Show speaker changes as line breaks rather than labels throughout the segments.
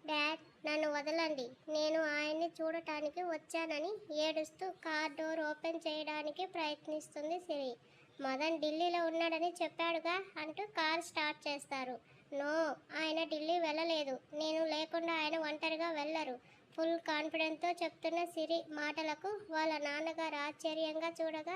Dad, నన్ను వదలండి. నేను ఆయన్ని చూడటానికి వచ్చానని ఏడుస్తూ కార్ డోర్ ఓపెన్ చేయడానికి ప్రయత్నిస్తుంది సిరి. మదన్ ఢిల్లీలో ఉన్నాడని చెప్పాడుగా అంటూ కార్ స్టార్ట్ చేస్తారు. నో, ఆయన ఢిల్లీ వెళ్ళలేదు. నేను లేకుండా ఆయన ఒంటరిగా వెళ్ళరు. ఫుల్ కాన్ఫిడెన్స్తో చెప్తున్న సిరి మాటలకు వాళ్ళ నాన్నగారు ఆశ్చర్యంగా చూడగా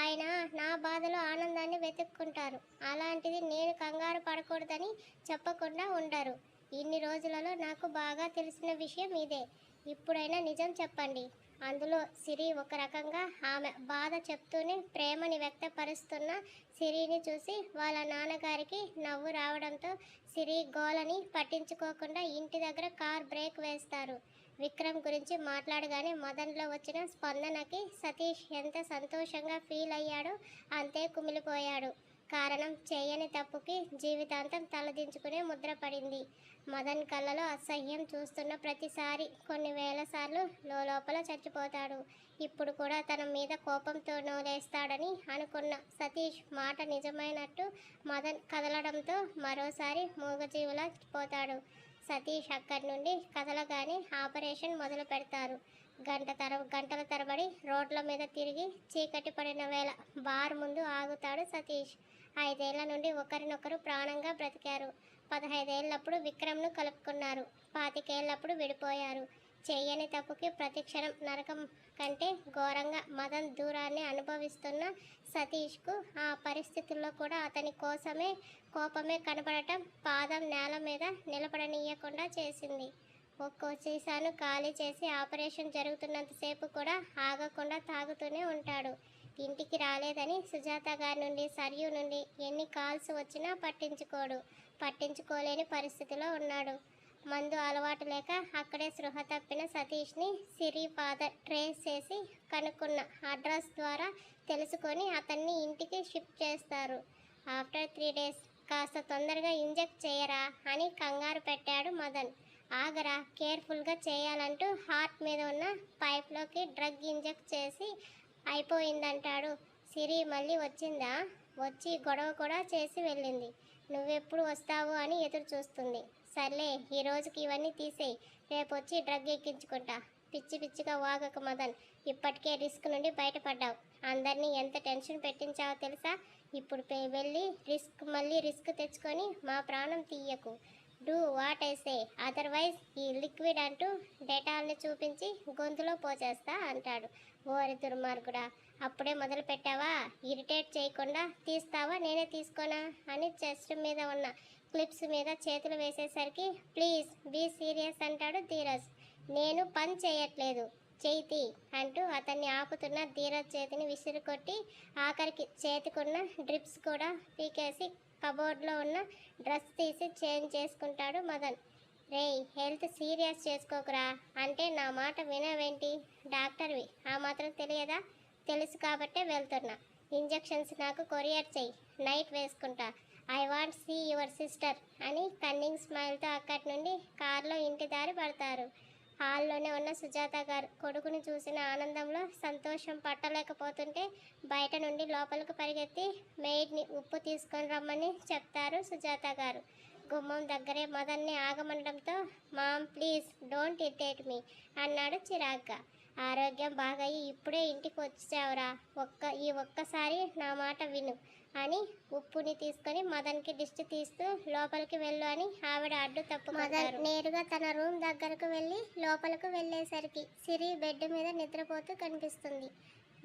ఆయన నా బాధలో ఆనందాన్ని వెతుక్కుంటారు. అలాంటిది నేను కంగారు పడకూడదని చెప్పకుండా ఉండరు. ఇన్ని రోజులలో నాకు బాగా తెలిసిన విషయం ఇదే. ఇప్పుడైనా నిజం చెప్పండి. అందులో సిరి ఒక రకంగా ఆమె బాధ చెప్తూనే ప్రేమని వ్యక్తపరుస్తున్న సిరిని చూసి వాళ్ళ నాన్నగారికి నవ్వు రావడంతో సిరి గోలని పట్టించుకోకుండా ఇంటి దగ్గర కార్ బ్రేక్ వేస్తారు. విక్రమ్ గురించి మాట్లాడగానే మదన్లో వచ్చిన స్పందనకి సతీష్ ఎంత సంతోషంగా ఫీల్ అయ్యాడో అంతే కుమిలిపోయాడు. కారణం చేయని తప్పుకి జీవితాంతం తలదించుకునే ముద్ర పడింది. మదన్ కళ్ళలో అసహ్యం చూస్తున్న ప్రతిసారి కొన్ని వేల సార్లు లోపల చచ్చిపోతాడు. ఇప్పుడు కూడా తన మీద కోపంతో నోలేస్తాడని అనుకున్న సతీష్ మాట నిజమైనట్టు మదన్ కదలడంతో మరోసారి మూగజీవులా పోతాడు. సతీష్ అక్కడి నుండి కదలగానే ఆపరేషన్ మొదలు పెడతారు. గంటల తరబడి రోడ్ల మీద తిరిగి చీకటి పడిన వేళ బార్ ముందు ఆగుతాడు సతీష్. 5 ఏళ్ల నుండి ఒకరినొకరు ప్రాణంగా బ్రతికారు. 15 ఏళ్ళప్పుడు విక్రమ్ను కలుపుకున్నారు. 25 ఏళ్ళప్పుడు విడిపోయారు. చేయని తప్పుకి ప్రతిక్షణం నరకం కంటే ఘోరంగా మదన్ దూరాన్ని అనుభవిస్తున్న సతీష్కు ఆ పరిస్థితుల్లో కూడా అతని కోపమే కనపడటం పాదం నేల మీద నిలబడనీయకుండా చేసింది. ఒక్కో సీసాను ఖాళీ చేసి ఆపరేషన్ జరుగుతున్నంతసేపు కూడా ఆగకుండా తాగుతూనే ఉంటాడు. ఇంటికి రాలేదని సుజాత గారి నుండి సరియు నుండి ఎన్ని కాల్స్ వచ్చినా పట్టించుకోలేని పరిస్థితిలో ఉన్నాడు. మందు అలవాటు లేక అక్కడే స్పృహ తప్పిన సతీష్ని సిరి ఫాదర్ ట్రేస్ చేసి కనుక్కున్న అడ్రస్ ద్వారా తెలుసుకొని అతన్ని ఇంటికి షిఫ్ట్ చేస్తారు. ఆఫ్టర్ 3 days కాస్త తొందరగా ఇంజెక్ట్ చేయరా అని కంగారు పెట్టాడు మదన్. ఆగరా, కేర్ఫుల్గా చేయాలంటూ హార్ట్ మీద ఉన్న పైప్లోకి డ్రగ్ ఇంజెక్ట్ చేసి అయిపోయిందంటాడు. సిరి మళ్ళీ వచ్చిందా? వచ్చి గొడవ కూడా చేసి వెళ్ళింది. నువ్వెప్పుడు వస్తావు అని ఎదురు చూస్తుంది. సర్లే, ఈ రోజుకి ఇవన్నీ తీసేయి. రేపు వచ్చి డ్రగ్ ఎక్కించుకుంటా. పిచ్చిగా వాగక మదన్. ఇప్పటికే రిస్క్ నుండి బయటపడ్డావు. అందరినీ ఎంత టెన్షన్ పెట్టించావో తెలుసా? ఇప్పుడు వెళ్ళి మళ్ళీ రిస్క్ తెచ్చుకొని మా ప్రాణం తీయకు. Do what I say, otherwise ఈ లిక్విడ్ అంటూ డెటాల్ని చూపించి గొంతులో పోచేస్తా అంటాడు. ఓరి దుర్మార్గుడా, అప్పుడే మొదలు పెట్టావా? ఇరిటేట్ చేయకుండా తీస్తావా, నేనే తీసుకోనా అని చెస్ట్ మీద ఉన్న క్లిప్స్ మీద చేతులు వేసేసరికి ప్లీజ్ బీ సీరియస్ అంటాడు ధీరజ్. నేను పని చేయట్లేదు, చేతి అంటూ అతన్ని ఆపుతున్న ధీరజ్ చేతిని విసిరికొట్టి ఆఖరికి చేతికున్న డ్రిప్స్ కూడా పీకేసి కబోర్డ్లో ఉన్న డ్రెస్ తీసి చేంజ్ చేసుకుంటాడు మదన్. రేయ్, హెల్త్ సీరియస్ చేసుకోకురా అంటే నా మాట వినవేంటి? డాక్టర్వి, ఆ మాత్రం తెలియదా? తెలుసు కాబట్టే వెళ్తున్నా. ఇంజెక్షన్స్ నాకు కొరియర్ చెయ్యి, నైట్ వేసుకుంటా. I want see your sister అని కన్నింగ్ స్మైల్తో అక్కడి నుండి కారులో ఇంటి దారి పడతారు. హాల్లోనే ఉన్న సుజాత గారు కొడుకుని చూసిన ఆనందంలో సంతోషం పట్టలేకపోతుంటే బయట నుండి లోపలికి పరిగెత్తి మెయిడ్ని ఉప్పు తీసుకొని రమ్మని చెప్తారు సుజాత గారు. గుమ్మం దగ్గరే మదన్ని ఆగమనడంతో mom please don't irritate me అన్నాడు చిరాగ్గా. ఆరోగ్యం బాగయ్యి ఇప్పుడే ఇంటికి వచ్చావురా, ఒక్కసారి నా మాట విను అని ఉప్పుని తీసుకొని మదన్కి దిష్టి తీస్తూ లోపలికి వెళ్ళు అని ఆవిడ అడ్డు తప్పుకుంటారు. నేరుగా తన రూమ్ దగ్గరకు వెళ్ళి లోపలికి వెళ్ళేసరికి సిరి బెడ్ మీద నిద్రపోతూ కనిపిస్తుంది.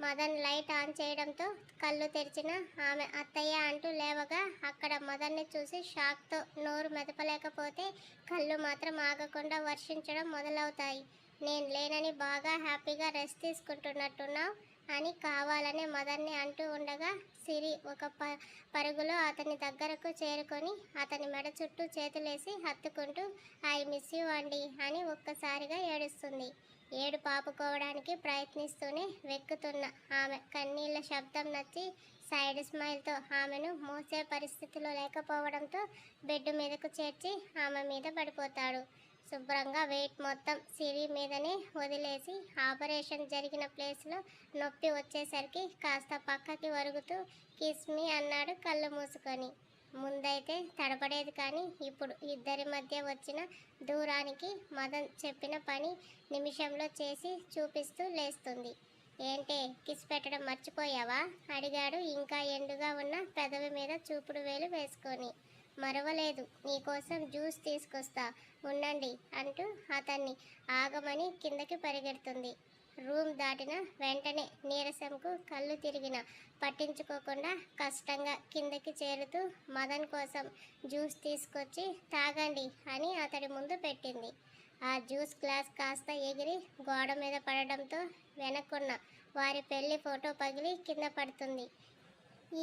మదన్ లైట్ ఆన్ చేయడంతో కళ్ళు తెరిచిన ఆమె అత్తయ్య అంటూ లేవగా అక్కడ మదన్ని చూసి షాక్తో నోరు మెదపలేకపోతే కళ్ళు మాత్రం ఆగకుండా వర్షించడం మొదలవుతాయి. నేను లేనని బాగా హ్యాపీగా రెస్ట్ తీసుకుంటున్నట్టున్నావు అని కావాలనే మదన్ని అంటూ ఉండగా సిరి ఒక పరుగులో అతని దగ్గరకు చేరుకొని అతని మెడ చుట్టూ చేతులేసి హత్తుకుంటూ ఐ మిస్ యూ అండి అని ఒక్కసారిగా ఏడుస్తుంది. ఏడు పాపుకోవడానికి ప్రయత్నిస్తూనే వెక్కుతున్న ఆమె కన్నీళ్ల శబ్దం నచ్చి సైడ్ స్మైల్తో ఆమెను మోసే పరిస్థితిలో లేకపోవడంతో బెడ్ మీదకు చేర్చి ఆమె మీద పడిపోతాడు. శుభ్రంగా వెయిట్ మొత్తం సిరి మీదనే వదిలేసి ఆపరేషన్ జరిగిన ప్లేస్లో నొప్పి వచ్చేసరికి కాస్త పక్కకి వరుగుతూ కిస్ మీ అన్నాడు కళ్ళు మూసుకొని. ముందైతే తడపడేది, కానీ ఇప్పుడు ఇద్దరి మధ్య వచ్చిన దూరానికి మదన్ చెప్పిన పని నిమిషంలో చేసి చూపిస్తూ లేస్తుంది. ఏంటే, కిస్ పెట్టడం మర్చిపోయావా? అడిగాడు ఇంకా ఎండుగా ఉన్న పెదవి మీద చూపుడు వేలు వేసుకొని. మరవలేదు, నీకోసం జ్యూస్ తీసుకొస్తా ఉండండి అంటూ అతన్ని ఆగమని కిందకి పరిగెడుతుంది. రూమ్ దాటిన వెంటనే నీరసంకు కళ్ళు తిరిగిన పట్టించుకోకుండా కష్టంగా కిందకి చేరుతూ మదన్ కోసం జ్యూస్ తీసుకొచ్చి తాగండి అని అతడి ముందు పెట్టింది. ఆ జ్యూస్ గ్లాస్ కాస్త ఎగిరి గోడ మీద పడడంతో వెనక్కున్న వారి పెళ్లి ఫోటో పగిలి కింద పడుతుంది.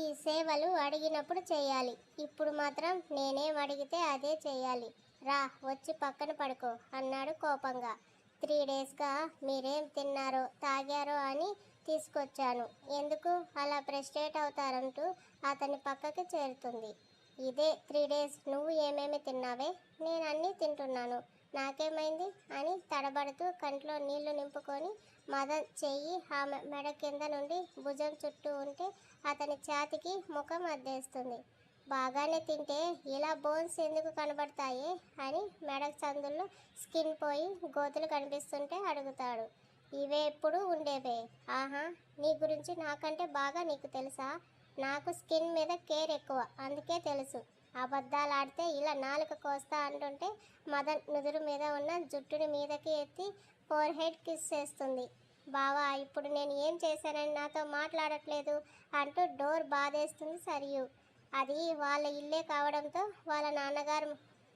ఈ సేవలు అడిగినప్పుడు చేయాలి, ఇప్పుడు మాత్రం నేనేం అడిగితే అదే చేయాలి. రా, వచ్చి పక్కన పడుకో అన్నాడు కోపంగా. 3 డేస్గా మీరేం తిన్నారో తాగారో అని తీసుకొచ్చాను, ఎందుకు అలా ఫ్రస్ట్రేట్ అవుతారంటూ అతని పక్కకి చేరుతుంది. ఇదే 3 డేస్ నువ్వు ఏమేమి తిన్నావే? నేను అన్నీ తింటున్నాను, నాకేమైంది అని తడబడుతూ కంట్లో నీళ్లు నింపుకొని మదన్ చెయ్యి ఆమె మెడ కింద నుండి భుజం చుట్టూ ఉంటే అతని ఛాతికి ముఖం అద్దేస్తుంది. బాగానే తింటే ఇలా బోన్స్ ఎందుకు కనబడతాయి అని మెడ సందుల్లో స్కిన్ పోయి గోతులు కనిపిస్తుంటే అడుగుతాడు. ఇవే ఎప్పుడు ఉండేవే? ఆహా, నీ గురించి నాకంటే బాగా నీకు తెలుసా? నాకు స్కిన్ మీద కేర్ ఎక్కువ, అందుకే తెలుసు. అబద్ధాలు ఆడితే ఇలా నాలుక కోస్తా అంటుంటే మదన్ నుదురు మీద ఉన్న జుట్టుని మీదకి ఎత్తి ఫోర్ హెడ్ కిస్ చేస్తుంది. బావా, ఇప్పుడు నేను ఏం చేశానని నాతో మాట్లాడట్లేదు అంటూ డోర్ బాధేస్తుంది సరియు. అది వాళ్ళ ఇల్లే కావడంతో వాళ్ళ నాన్నగారు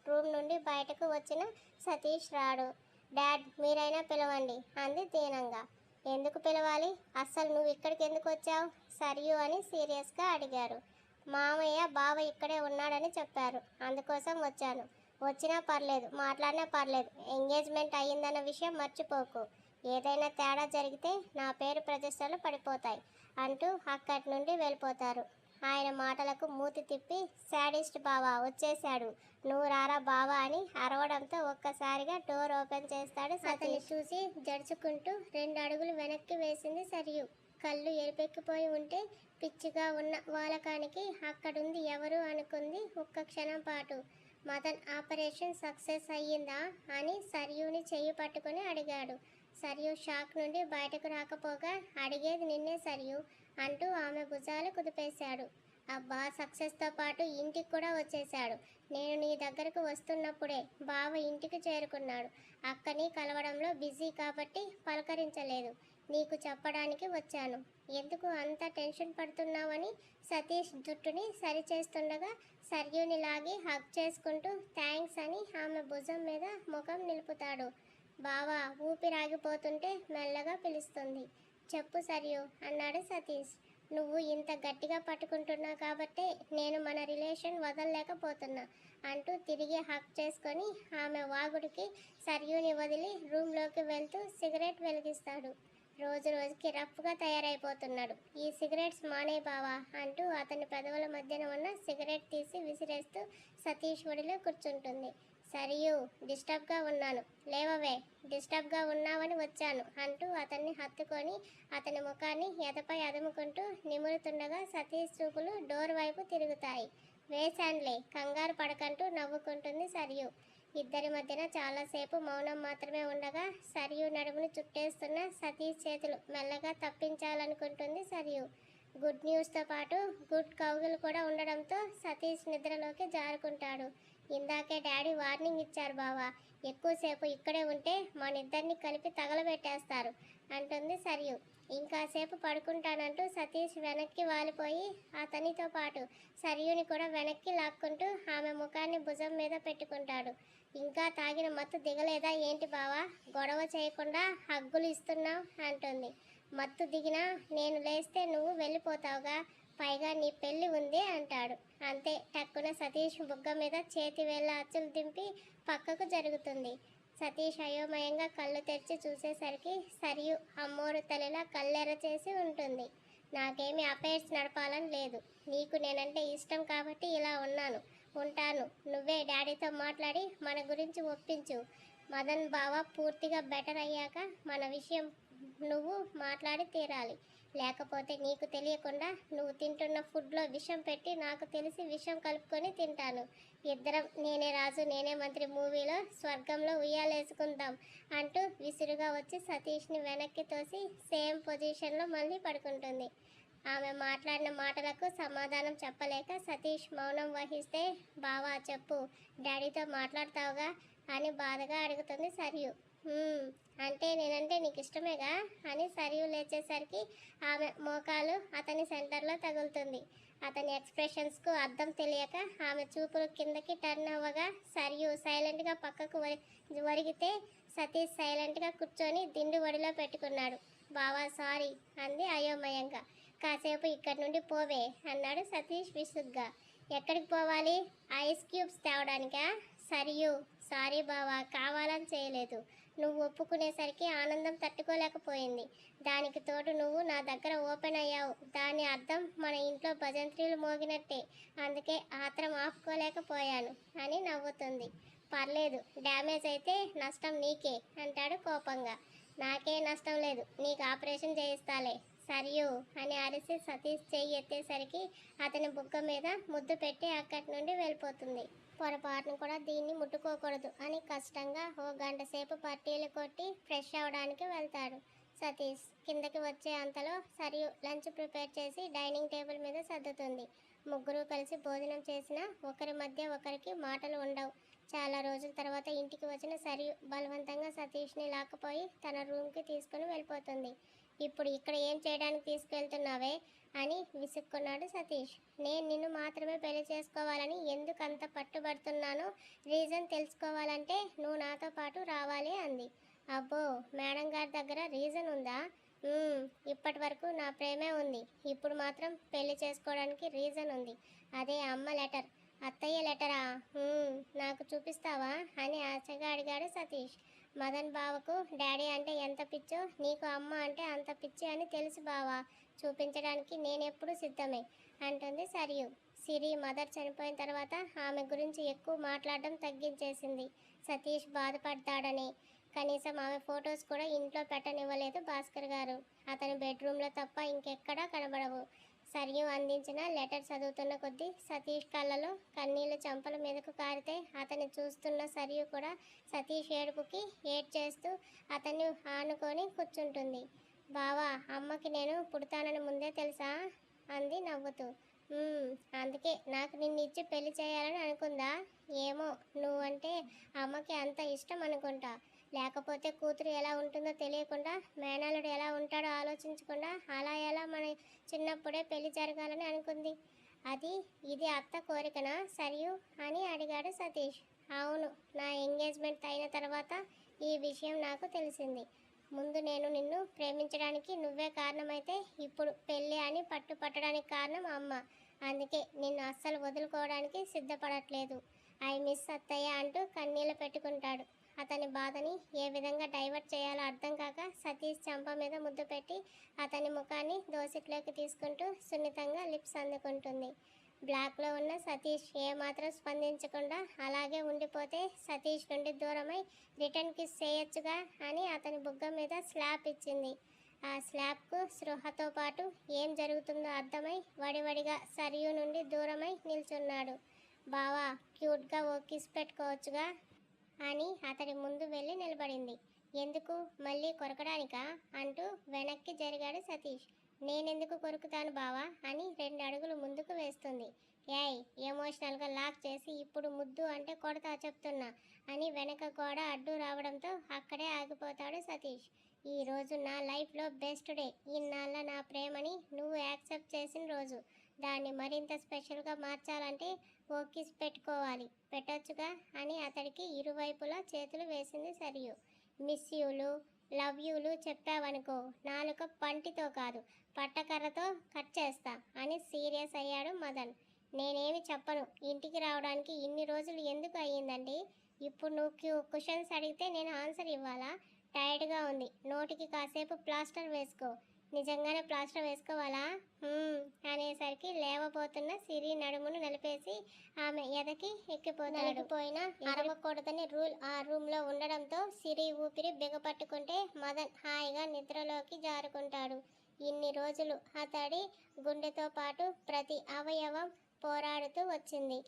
రూమ్ నుండి బయటకు వచ్చిన సతీష్ రాడు. డాడ్, మీరైనా పిలవండి అంది దీనంగా. ఎందుకు పిలవాలి? అస్సలు నువ్వు ఇక్కడికి ఎందుకు వచ్చావు సరియు అని సీరియస్గా అడిగారు. మామయ్య బావ ఇక్కడే ఉన్నాడని చెప్పారు, అందుకోసం వచ్చాను. వచ్చినా పర్లేదు, మాట్లాడినా పర్లేదు, ఎంగేజ్మెంట్ అయ్యిందన్న విషయం మర్చిపోకు. ఏదైనా తేడా జరిగితే నా పేరు ప్రతిష్టలు పడిపోతాయి అంటూ అక్కడి నుండి వెళ్ళిపోతారు. ఆయన మాటలకు మూతి తిప్పి శాడిస్ట్ బావా వచ్చేశాడు, నువ్వు రారా బావా అని అరవడంతో ఒక్కసారిగా డోర్ ఓపెన్ చేస్తాడు. అతన్ని చూసి జడుచుకుంటూ 2 అడుగులు వెనక్కి వేసింది సరియు. కళ్ళు ఎరిపెక్కిపోయి ఉంటే పిచ్చిగా ఉన్న వాలకానికి అక్కడుంది ఎవరు అనుకుంది ఒక్క క్షణం పాటు. మదన్ ఆపరేషన్ సక్సెస్ అయ్యిందా అని సరియుని చెయ్యి పట్టుకుని అడిగాడు. సరియు షాక్ నుండి బయటకు రాకపోగా అడిగేది నిన్నే సరియు అంటూ ఆమె భుజాలు కుదిపేశాడు. అబ్బా, సక్సెస్తో పాటు ఇంటికి కూడా వచ్చేశాడు. నేను నీ దగ్గరకు వస్తున్నప్పుడే బావ ఇంటికి చేరుకున్నాడు. అక్కని కలవడంలో బిజీ కాబట్టి పలకరించలేదు. నీకు చెప్పడానికి వచ్చాను. ఎందుకు అంత టెన్షన్ పడుతున్నావని సతీష్ జుట్టుని సరిచేస్తుండగా సర్యుని లాగి హగ్ చేసుకుంటూ థ్యాంక్స్ అని ఆమె భుజం మీద ముఖం నిలుపుతాడు. బావా ఊపిరాగిపోతుంటే మెల్లగా పిలుస్తుంది. చెప్పు సరియు అన్నాడు సతీష్. నువ్వు ఇంత గట్టిగా పట్టుకుంటున్నావు కాబట్టే నేను మన రిలేషన్ వదలలేకపోతున్నా అంటూ తిరిగి హక్ చేసుకొని ఆమె వాగుడికి సర్యుని వదిలి రూమ్లోకి వెళ్తూ సిగరెట్ వెలిగిస్తాడు. రోజు రోజుకి రఫ్గా తయారైపోతున్నాడు, ఈ సిగరెట్స్ మానే బావా అంటూ అతని పెదవుల మధ్యన ఉన్న సిగరెట్ తీసి విసిరేస్తూ సతీష్ ఒడిలో కూర్చుంటుంది. సరియు, డిస్టర్బ్గా ఉన్నాను, లేవవే, డిస్టర్బ్గా ఉన్నావని వచ్చాను అంటూ అతన్ని హత్తుకొని అతని ముఖాన్ని ఎదపై అదుముకుంటూ నిమురుతుండగా సతీష్ చూపులు డోర్ వైపు తిరుగుతాయి. వేశాన్లే, కంగారు పడకంటూ నవ్వుకుంటుంది సరియు. ఇద్దరి మధ్యన చాలాసేపు మౌనం మాత్రమే ఉండగా సరియు నడుముని చుట్టేస్తున్న సతీష్ చేతులు మెల్లగా తప్పించాలనుకుంటుంది సరియు. గుడ్ న్యూస్తో పాటు గుడ్ కౌగులు కూడా ఉండడంతో సతీష్ నిద్రలోకి జారుకుంటాడు. ఇందాకే డాడీ వార్నింగ్ ఇచ్చారు బావా, ఎక్కువసేపు ఇక్కడే ఉంటే మనిద్దరిని కలిపి తగలబెట్టేస్తారు అంటుంది సరియు. ఇంకాసేపు పడుకుంటానంటూ సతీష్ వెనక్కి వాలిపోయి అతనితో పాటు సరియుని కూడా వెనక్కి లాక్కుంటూ ఆమె ముఖాన్ని భుజం మీద పెట్టుకుంటాడు. ఇంకా తాగిన మత్తు దిగలేదా ఏంటి బావా, గొడవ చేయకుండా హగ్గులు ఇస్తున్నావు అంటుంది. మత్తు దిగినా నేను లేస్తే నువ్వు వెళ్ళిపోతావుగా, పైగా నీ పెళ్ళి ఉంది అంటాడు. అంతే, టక్కున సతీష్ బుగ్గ మీద చేతి వేళ్ళ అచ్చులు దింపి పక్కకు జరుగుతుంది. సతీష్ అయోమయంగా కళ్ళు తెరిచి చూసేసరికి సరియు అమ్మోరు తల్లిలా కళ్ళెర చేసి ఉంటుంది. నాకేమి అఫైర్స్ నడపాలని లేదు, నీకు నేనంటే ఇష్టం కాబట్టి ఇలా ఉన్నాను, ఉంటాను. నువ్వే డాడీతో మాట్లాడి మన గురించి ఒప్పించు. మదన్ బావ పూర్తిగా బెటర్ అయ్యాక మన విషయం నువ్వు మాట్లాడి తీరాలి, లేకపోతే నీకు తెలియకుండా నువ్వు తింటున్న ఫుడ్లో విషం పెట్టి నాకు తెలిసి విషం కలుపుకొని తింటాను. ఇద్దరం నేనే రాజు నేనే మంత్రి మూవీలో స్వర్గంలో ఉయ్యాలేసుకుందాం అంటూ విసురుగా వచ్చి సతీష్ని వెనక్కి తోసి సేమ్ పొజిషన్లో మళ్ళీ పడుకుంటుంది. ఆమె మాట్లాడిన మాటలకు సమాధానం చెప్పలేక సతీష్ మౌనం వహిస్తే, బావా చెప్పు, డాడీతో మాట్లాడతావుగా అని బాధగా అడుగుతుంది సరియు. అంటే నేనంటే నీకు ఇష్టమేగా అని సరియు లేచేసరికి ఆమె మోకాలు అతని సెంటర్లో తగులుతుంది. అతని ఎక్స్ప్రెషన్స్కు అర్థం తెలియక ఆమె చూపులు కిందకి టర్న్ అవ్వగా సరియు సైలెంట్గా పక్కకు ఒరిగితే సతీష్ సైలెంట్గా కూర్చొని దిండు ఒడిలో పెట్టుకున్నాడు. బావా సారీ అంది అయోమయంగా. కాసేపు ఇక్కడి నుండి పోవే అన్నాడు సతీష్ విసుగ్గా. ఎక్కడికి పోవాలి? ఐస్ క్యూబ్స్ తేవడానికా? సరియు సారీ బావా, కావాలని చేయలేదు. నువ్వు ఒప్పుకునేసరికి ఆనందం తట్టుకోలేకపోయింది. దానికి తోడు నువ్వు నా దగ్గర ఓపెన్ అయ్యావు. దాని అర్థం మన ఇంట్లో భజంత్రీలు మోగినట్టే. అందుకే ఆత్రం ఆపుకోలేకపోయాను అని నవ్వుతుంది. పర్లేదు, డ్యామేజ్ అయితే నష్టం నీకే అంటాడు కోపంగా. నాకే నష్టం లేదు, నీకు ఆపరేషన్ చేయిస్తాలే సరియు అని అరిసి సతీష్ చెయ్యి ఎత్తేసరికి అతని బుగ్గ మీద ముద్దు పెట్టి అక్కడి నుండి వెళ్ళిపోతుంది. పొరపాటును కూడా దీన్ని ముట్టుకోకూడదు అని కష్టంగా ఓ గంట సేపు పట్టీలు కొట్టి ఫ్రెష్ అవడానికి వెళ్తాడు సతీష్. కిందకి వచ్చే అంతలో సరియు లంచ్ ప్రిపేర్ చేసి డైనింగ్ టేబుల్ మీద సర్దుతుంది. ముగ్గురు కలిసి భోజనం చేసినా ఒకరి మధ్య ఒకరికి మాటలు ఉండవు. చాలా రోజుల తర్వాత ఇంటికి వచ్చిన సరియు బలవంతంగా సతీష్ని లాక్కపోయి తన రూమ్కి తీసుకుని వెళ్ళిపోతుంది. ఇప్పుడు ఇక్కడ ఏం చేయడానికి తీసుకెళ్తున్నావే అని విసుక్కున్నాడు సతీష్. నేను నిన్ను మాత్రమే పెళ్లి చేసుకోవాలని ఎందుకు అంత పట్టుబడుతున్నానో రీజన్ తెలుసుకోవాలంటే నువ్వు నాతో పాటు రావాలి అంది. అబ్బో, మేడం గారి దగ్గర రీజన్ ఉందా? ఇప్పటి వరకు నా ప్రేమే ఉంది, ఇప్పుడు మాత్రం పెళ్లి చేసుకోవడానికి రీజన్ ఉంది. అదే అమ్మ లెటర్. అత్తయ్య లెటరా? నాకు చూపిస్తావా అని ఆశగా అడిగాడు సతీష్. మదన్ బావకు డాడీ అంటే ఎంత పిచ్చో నీకు అమ్మ అంటే అంత పిచ్చి అని తెలుసు బావా, చూపించడానికి నేనెప్పుడు సిద్ధమే అంటుంది సరియు. సిరి మదర్ చనిపోయిన తర్వాత ఆమె గురించి ఎక్కువ మాట్లాడడం తగ్గించేసింది. సతీష్ బాధపడతాడని కనీసం ఆమె ఫొటోస్ కూడా ఇంట్లో పెట్టనివ్వలేదు భాస్కర్ గారు. అతని బెడ్రూమ్లో తప్ప ఇంకెక్కడా కనబడవు. సరియు అందించిన లెటర్ చదువుతున్న కొద్దీ సతీష్ కళ్ళలో కన్నీళ్లు చంపల మీదకు కారితే అతన్ని చూస్తున్న సరియు కూడా సతీష్ ఏడుపుకి ఏడ్చేస్తూ అతన్ని ఆనుకొని కూర్చుంటుంది. బావా, అమ్మకి నేను పుడతానని ముందే తెలుసా అంది నవ్వుతూ. అందుకే నాకు నిన్ను ఇచ్చి పెళ్లి చేయాలని అనుకుందా? ఏమో, నువ్వంటే అమ్మకి అంత ఇష్టం అనుకుంటా. లేకపోతే కూతురు ఎలా ఉంటుందో తెలియకుండా మేనల్లుడు ఎలా ఉంటాడో ఆలోచించకుండా అలా ఎలా మన చిన్నప్పుడే పెళ్లి జరగాలని అనుకుంది. ఇది అత్త కోరికనా సరియు అని అడిగాడు సతీష్. అవును, నా ఎంగేజ్మెంట్ అయిన తర్వాత ఈ విషయం నాకు తెలిసింది. ముందు నేను నిన్ను ప్రేమించడానికి నువ్వే కారణమైతే ఇప్పుడు పెళ్ళి అని పట్టుపట్టడానికి కారణం అమ్మ. అందుకే నిన్ను అస్సలు వదులుకోవడానికి సిద్ధపడట్లేదు. ఐ మిస్ అత్తయ్య అంటూ కన్నీళ్ళు పెట్టుకుంటాడు. అతని బాధని ఏ విధంగా డైవర్ట్ చేయాలో అర్థం కాక సతీష్ చెంప మీద ముద్దు పెట్టి అతని ముఖాన్ని దోసిట్లోకి తీసుకుంటూ సున్నితంగా లిప్స్ అందుకుంటుంది. బ్లాక్లో ఉన్న సతీష్ ఏమాత్రం స్పందించకుండా అలాగే ఉండిపోతే సతీష్ నుండి దూరమై రిటర్న్ కిస్ చేయొచ్చుగా అని అతని బుగ్గ మీద స్లాప్ ఇచ్చింది. ఆ స్లాప్కు స్పృహతో పాటు ఏం జరుగుతుందో అర్థమై వడివడిగా సరియు నుండి దూరమై నిల్చున్నాడు. బావా, క్యూట్గా ఓ కిస్ పెట్టుకోవచ్చుగా అని అతడి ముందు వెళ్ళి నిలబడింది. ఎందుకు, మళ్ళీ కొరకడానికా అంటూ వెనక్కి జరిగాడు సతీష్. నేనెందుకు కొరుకుతాను బావా అని 2 అడుగులు ముందుకు వేస్తుంది. ఏయ్, ఎమోషనల్గా లాక్ చేసి ఇప్పుడు ముద్దు అంటే కొడతా చెప్తున్నా అని వెనక గోడ అడ్డు రావడంతో అక్కడే ఆగిపోతాడు సతీష్. ఈరోజు నా లైఫ్లో బెస్ట్ డే. ఇన్నాళ్ళ నా ప్రేమని నువ్వు యాక్సెప్ట్ చేసిన రోజు. దాన్ని మరింత స్పెషల్గా మార్చాలంటే ఓ కిస్ పెట్టుకోవాలి. పెట్టొచ్చుగా అని అతడికి ఇరువైపులా చేతులు వేసింది సరియు. మిస్ యూలు, లవ్ యూలు చెప్పావనుకో నాలుక పంటితో కాదు పట్టకర్రతో కట్ చేస్తా అని సీరియస్ అయ్యాడు మదన్. నేనేమి చెప్పను. ఇంటికి రావడానికి ఇన్ని రోజులు ఎందుకు అయ్యిందండి? ఇప్పుడు నువ్వు క్వశ్చన్స్ అడిగితే నేను ఆన్సర్ ఇవ్వాలా? టైర్డ్గా ఉంది, నోటికి కాసేపు ప్లాస్టర్ వేసుకో. నిజంగానే ప్లాస్టర్ వేసుకోవాలా అనేసరికి లేవబోతున్న సిరి నడుమును నిలిపేసి ఆమె ఎదకి ఎక్కిపోయినా అరవకూడదని రూల్ ఆ రూమ్లో ఉండడంతో సిరి ఊపిరి బిగపట్టుకుంటే మదన్ హాయిగా నిద్రలోకి జారుకుంటాడు. ఇన్ని రోజులు అతడి గుండెతో పాటు ప్రతి అవయవం పోరాడుతూ వచ్చింది.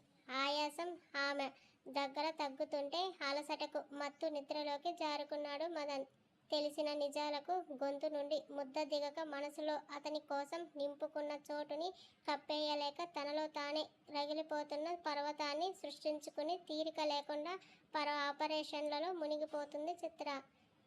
ఆయాసం ఆమె దగ్గర తగ్గుతుంటే అలసటకు మత్తు నిద్రలోకి జారుకున్నాడు మదన్. తెలిసిన నిజాలకు గొంతు నుండి ముద్ద దిగక మనసులో అతని కోసం నింపుకున్న చోటుని కప్పేయలేక తనలో తానే రగిలిపోతున్న పర్వతాన్ని సృష్టించుకుని తీరిక లేకుండా ఆపరేషన్లలో మునిగిపోతుంది చిత్ర.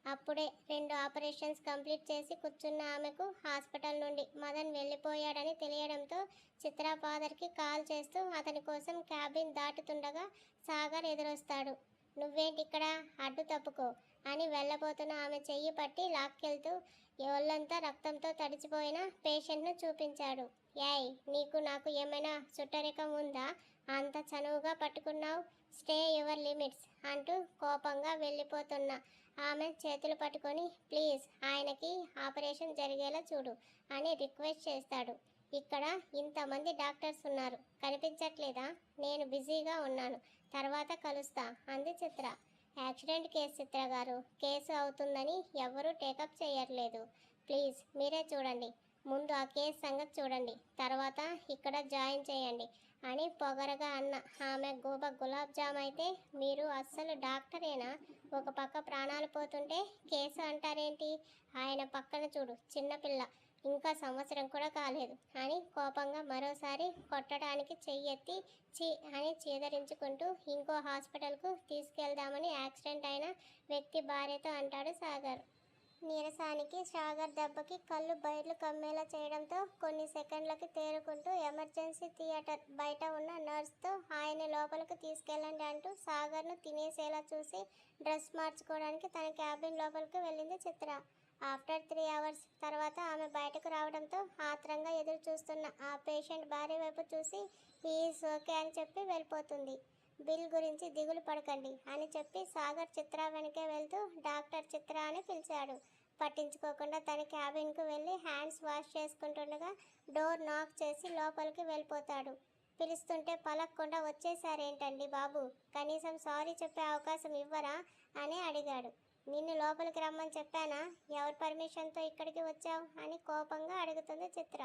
అప్పుడే 2 ఆపరేషన్స్ కంప్లీట్ చేసి కూర్చున్న ఆమెకు హాస్పిటల్ నుండి మదన్ వెళ్ళిపోయాడని తెలియడంతో చిత్ర ఫాదర్కి కాల్ చేస్తూ అతని కోసం క్యాబిన్ దాటుతుండగా సాగర్ ఎదురొస్తాడు. నువ్వేంటిక్కడ, అడ్డు తప్పుకో అని వెళ్ళబోతున్న ఆమె చెయ్యి పట్టి లాక్కెళ్తూ ఒళ్ళంతా రక్తంతో తడిచిపోయిన పేషెంట్ను చూపించాడు. యాయ్, నీకు నాకు ఏమైనా చుట్టరికం ఉందా? అంత చనువుగా పట్టుకున్నావు. స్టే యువర్ లిమిట్స్ అంటూ కోపంగా వెళ్ళిపోతున్న ఆమె చేతులు పట్టుకొని ప్లీజ్ ఆయనకి ఆపరేషన్ జరిగేలా చూడు అని రిక్వెస్ట్ చేస్తాడు. ఇక్కడ ఇంతమంది డాక్టర్స్ ఉన్నారు, కనిపించట్లేదా? నేను బిజీగా ఉన్నాను, తర్వాత కలుస్తా అంది చిత్ర. యాక్సిడెంట్ కేసు చిత్ర గారు, కేసు అవుతుందని ఎవరూ టేకప్ చేయట్లేదు. ప్లీజ్ మీరే చూడండి, ముందు ఆ కేసు సంగతి చూడండి, తర్వాత ఇక్కడ జాయిన్ చేయండి అని పొగరగా అన్న ఆమె గోబ గులాబ్ జామ్ అయితే మీరు అస్సలు డాక్టరేనా? ఒక పక్క ప్రాణాలు పోతుంటే కేసు అంటారేంటి? ఆయన పక్కన చూడు చిన్నపిల్ల, ఇంకా సంవత్సరం కూడా కాలేదు అని కోపంగా మరోసారి కొట్టడానికి చెయ్యెత్తి చి అని చీదరించుకుంటూ ఇంకో హాస్పిటల్కు తీసుకెళ్దామని యాక్సిడెంట్ అయిన వ్యక్తి భార్యతో అంటాడు సాగర్. నీరసానికి సాగర్ దెబ్బకి కళ్ళు బయర్లు కమ్మేలా చేయడంతో కొన్ని సెకండ్లకి తేరుకుంటూ ఎమర్జెన్సీ థియేటర్ బయట ఉన్న నర్స్తో ఆయన లోపలికి తీసుకెళ్ళండి అంటూ సాగర్ను తినేసేలా చూసి డ్రెస్ మార్చుకోవడానికి తన క్యాబిన్ లోపలికి వెళ్ళింది చిత్ర. ఆఫ్టర్ 3 అవర్స్ తర్వాత ఆమె బయటకు రావడంతో ఆత్రంగా ఎదురు చూస్తున్న ఆ పేషెంట్ భార్య వైపు చూసి ఈజ్ ఓకే అని చెప్పి వెళ్ళిపోతుంది. బిల్ గురించి దిగులు పడకండి అని చెప్పి సాగర్ చిత్ర వెనకే వెళ్తూ డాక్టర్ చిత్ర అని పిలిచాడు. పట్టించుకోకుండా తన క్యాబిన్కు వెళ్ళి హ్యాండ్స్ వాష్ చేసుకుంటుండగా డోర్ నాక్ చేసి లోపలికి వెళ్ళిపోతాడు. పిలుస్తుంటే పలక్కుండా వచ్చేసారేంటండి బాబు, కనీసం సారీ చెప్పే అవకాశం ఇవ్వరా అని అడిగాడు. నిన్ను లోపలికి రమ్మని చెప్పానా? ఎవరి పర్మిషన్తో ఇక్కడికి వచ్చావు అని కోపంగా అడుగుతుంది చిత్ర.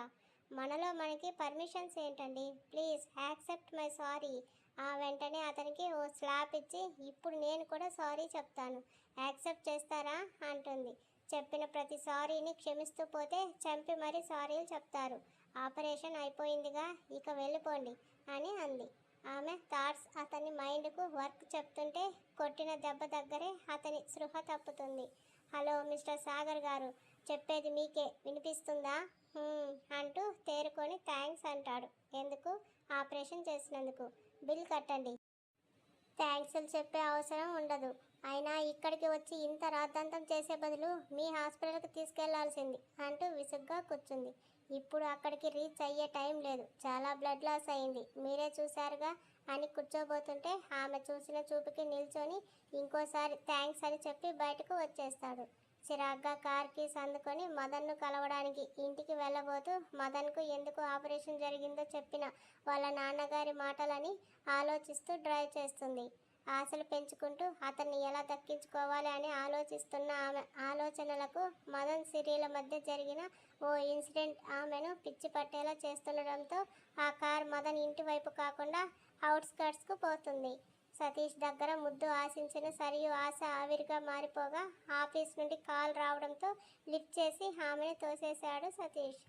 మనలో మనకి పర్మిషన్స్ ఏంటండి, ప్లీజ్ యాక్సెప్ట్ మై సారీ. ఆ వెంటనే అతనికి ఓ స్లాప్ ఇచ్చి ఇప్పుడు నేను కూడా సారీ చెప్తాను, యాక్సెప్ట్ చేస్తారా అంటుంది. చెప్పిన ప్రతి సారీని క్షమిస్తూ పోతే చంపి మరీ సారీలు చెప్తారు. ఆపరేషన్ అయిపోయిందిగా, ఇక వెళ్ళిపోండి అని అంది. ఆమె థాట్స్ అతని మైండ్కు వర్క్ చెప్తుంటే కొట్టిన దెబ్బ దగ్గరే అతని స్పృహ తప్పుతుంది. హలో మిస్టర్ సాగర్ గారు, చెప్పేది మీకే వినిపిస్తుందా అంటూ తేరుకొని థ్యాంక్స్ అంటాడు. ఎందుకు? ఆపరేషన్ చేసినందుకు. బిల్ కట్టండి. థ్యాంక్స్లు చెప్పే అవసరం ఉండదు. అయినా ఇక్కడికి వచ్చి ఇంత రాద్ధాంతం చేసే బదులు మీ హాస్పిటల్కి తీసుకెళ్లాల్సింది అంటూ విసుగ్గా కూర్చుంది. ఇప్పుడు అక్కడికి రీచ్ అయ్యే టైం లేదు, చాలా బ్లడ్ లాస్ అయింది, మీరే చూశారుగా అని కూర్చోబోతుంటే ఆమె చూసిన చూపుకి నిల్చొని ఇంకోసారి థ్యాంక్స్ అని చెప్పి బయటకు వచ్చేస్తాడు. చిరాగ్గా కార్ కీస్ అందుకొని మదన్ను కలవడానికి ఇంటికి వెళ్ళబోతూ మదన్కు ఎందుకు ఆపరేషన్ జరిగిందో చెప్పిన వాళ్ళ నాన్నగారి మాటలని ఆలోచిస్తూ డ్రైవ్ చేస్తుంది. ఆశలు పెంచుకుంటూ అతన్ని ఎలా దక్కించుకోవాలి అని ఆలోచిస్తున్న ఆమె ఆలోచనలకు మదన్ సిరిల మధ్య జరిగిన ఓ ఇన్సిడెంట్ ఆమెను పిచ్చి పట్టేలా చేస్తుండడంతో ఆ కార్ మదన్ ఇంటి వైపు కాకుండా అవుట్స్కర్ట్స్కు పోతుంది. సతీష్ దగ్గర ముద్దు ఆశించిన సరియు ఆశ ఆవిరిగా మారిపోగా ఆఫీస్ నుండి కాల్ రావడంతో లిఫ్ట్ చేసి ఆమెను తోసేశాడు సతీష్.